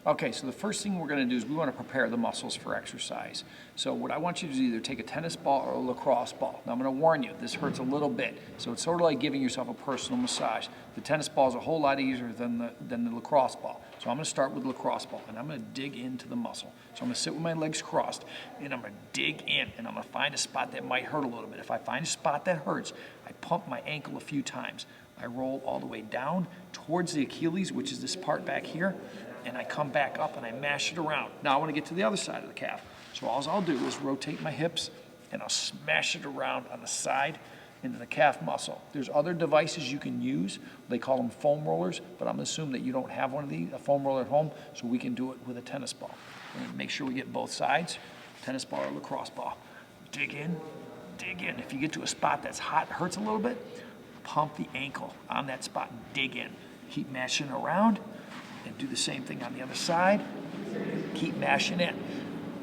Okay, so the first thing we're going to do is we want to prepare the muscles for exercise. So what I want you to do is either take a tennis ball or a lacrosse ball. Now I'm going to warn you, this hurts a little bit. So it's sort of like giving yourself a personal massage. The tennis ball is a whole lot easier than the lacrosse ball. So I'm going to start with the lacrosse ball and I'm going to dig into the muscle. So I'm going to sit with my legs crossed and I'm going to dig in and I'm going to find a spot that might hurt a little bit. If I find a spot that hurts, I pump my ankle a few times. I roll all the way down towards the Achilles, which is this part back here, and I come back up and I mash it around. Now I want to get to the other side of the calf. So all I'll do is rotate my hips and I'll smash it around on the side into the calf muscle. There's other devices you can use. They call them foam rollers, but I'm going to assume that you don't have one of these, a foam roller at home, so we can do it with a tennis ball. And make sure we get both sides, tennis ball or lacrosse ball. Dig in, dig in. If you get to a spot that's hot, hurts a little bit, pump the ankle on that spot and dig in. Keep mashing around and do the same thing on the other side. Keep mashing in.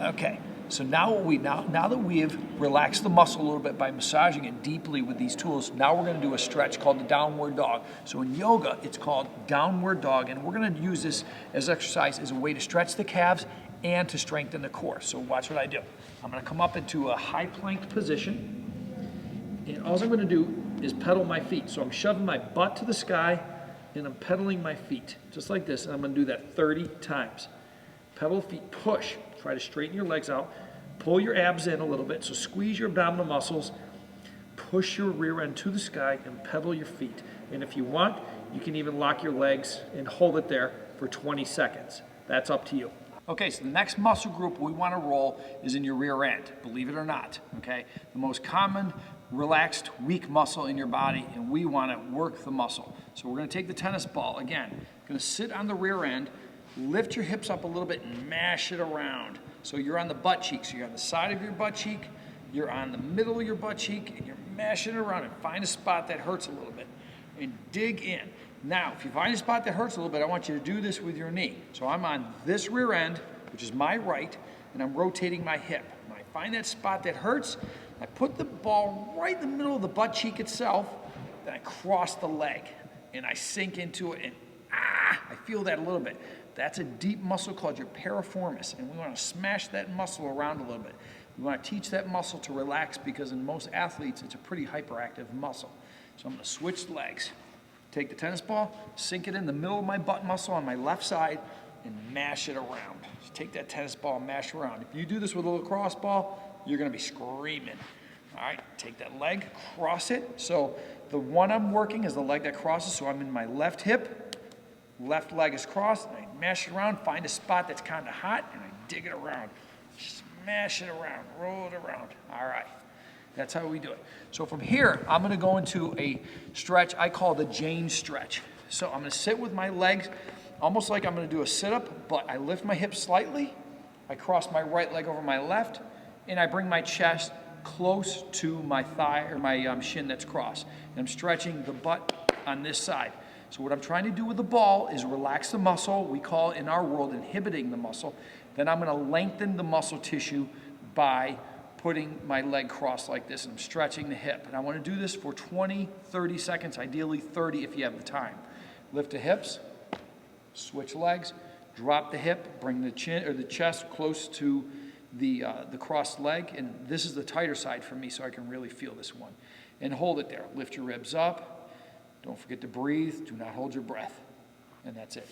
Okay, so now that we have relaxed the muscle a little bit by massaging it deeply with these tools, now we're going to do a stretch called the downward dog. So in yoga, it's called downward dog, and we're going to use this as exercise as a way to stretch the calves and to strengthen the core. So watch what I do. I'm going to come up into a high planked position, and all I'm going to do is pedal my feet. So I'm shoving my butt to the sky and I'm pedaling my feet, just like this, and I'm going to do that 30 times. Pedal feet, push, try to straighten your legs out, pull your abs in a little bit, so squeeze your abdominal muscles, push your rear end to the sky and pedal your feet. And if you want, you can even lock your legs and hold it there for 20 seconds. That's up to you. Okay, so the next muscle group we want to roll is in your rear end, believe it or not, okay? The most common relaxed, weak muscle in your body, and we want to work the muscle. So we're going to take the tennis ball, again, going to sit on the rear end, lift your hips up a little bit and mash it around. So you're on the butt cheek, so you're on the side of your butt cheek, you're on the middle of your butt cheek, and you're mashing it around and find a spot that hurts a little bit and dig in. Now, if you find a spot that hurts a little bit, I want you to do this with your knee. So I'm on this rear end, which is my right, and I'm rotating my hip. When I find that spot that hurts, I put the ball right in the middle of the butt cheek itself, then I cross the leg, and I sink into it, and I feel that a little bit. That's a deep muscle called your piriformis, and we want to smash that muscle around a little bit. We want to teach that muscle to relax because in most athletes, it's a pretty hyperactive muscle. So I'm going to switch legs. Take the tennis ball, sink it in the middle of my butt muscle on my left side, and mash it around. Just take that tennis ball and mash it around. If you do this with a lacrosse ball, you're going to be screaming. All right, take that leg, cross it. So the one I'm working is the leg that crosses, so I'm in my left hip, left leg is crossed, and I mash it around, find a spot that's kind of hot, and I dig it around. Smash it around, roll it around. All right. That's how we do it. So from here, I'm going to go into a stretch I call the Jane stretch. So I'm going to sit with my legs almost like I'm going to do a sit-up, but I lift my hips slightly, I cross my right leg over my left, and I bring my chest close to my thigh or my shin that's crossed. And I'm stretching the butt on this side. So what I'm trying to do with the ball is relax the muscle. We call it in our world inhibiting the muscle. Then I'm going to lengthen the muscle tissue by putting my leg crossed like this, and I'm stretching the hip. And I want to do this for 20, 30 seconds, ideally 30 if you have the time. Lift the hips, switch legs, drop the hip, bring the chin or the chest close to the crossed leg, and this is the tighter side for me so I can really feel this one. And hold it there. Lift your ribs up. Don't forget to breathe. Do not hold your breath. And that's it.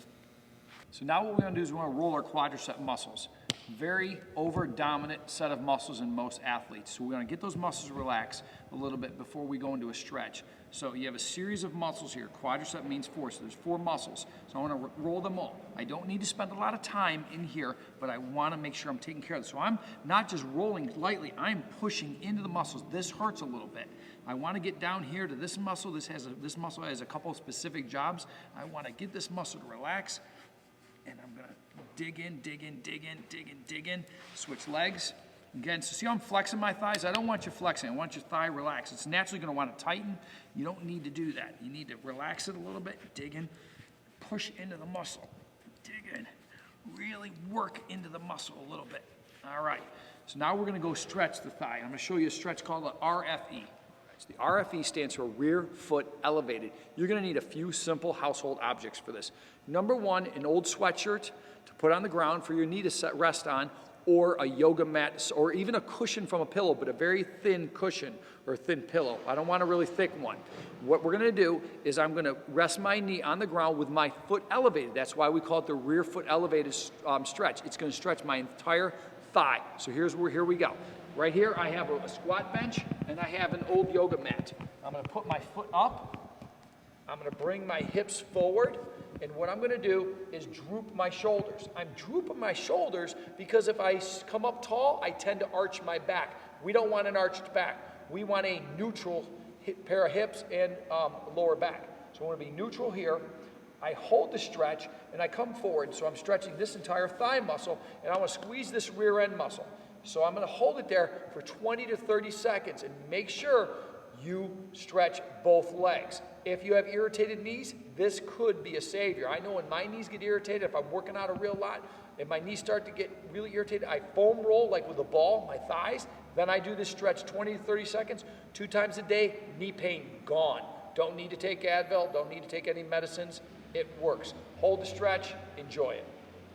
So now what we're going to do is we're going to roll our quadricep muscles. Very over-dominant set of muscles in most athletes. So we're going to get those muscles relaxed a little bit before we go into a stretch. So you have a series of muscles here. Quadricep means 4, so there's 4 muscles. So I want to roll them all. I don't need to spend a lot of time in here, but I want to make sure I'm taking care of this. So I'm not just rolling lightly, I'm pushing into the muscles. This hurts a little bit. I want to get down here to this muscle. This muscle has a couple of specific jobs. I want to get this muscle to relax, and I'm going to dig in, dig in, dig in, dig in, dig in. Switch legs. Again, so see how I'm flexing my thighs? I don't want you flexing. I want your thigh relaxed. It's naturally going to want to tighten. You don't need to do that. You need to relax it a little bit. Dig in. Push into the muscle. Dig in. Really work into the muscle a little bit. All right. So now we're going to go stretch the thigh. I'm going to show you a stretch called the RFE. So the RFE stands for rear foot elevated. You're gonna need a few simple household objects for this. Number one, an old sweatshirt to put on the ground for your knee to rest on, or a yoga mat, or even a cushion from a pillow, but a very thin cushion or a thin pillow. I don't want a really thick one. What we're gonna do is I'm gonna rest my knee on the ground with my foot elevated. That's why we call it the rear foot elevated stretch. It's gonna stretch my entire thigh. So here we go. Right here, I have a squat bench, and I have an old yoga mat. I'm gonna put my foot up. I'm gonna bring my hips forward. And what I'm gonna do is droop my shoulders. I'm drooping my shoulders because if I come up tall, I tend to arch my back. We don't want an arched back. We want a neutral pair of hips and lower back. So I wanna be neutral here. I hold the stretch and I come forward. So I'm stretching this entire thigh muscle and I wanna squeeze this rear end muscle. So I'm gonna hold it there for 20 to 30 seconds and make sure you stretch both legs. If you have irritated knees, this could be a savior. I know when my knees get irritated, if I'm working out a real lot, if my knees start to get really irritated, I foam roll like with a ball, my thighs, then I do this stretch 20 to 30 seconds, 2 times a day, knee pain gone. Don't need to take Advil, don't need to take any medicines, it works. Hold the stretch, enjoy it.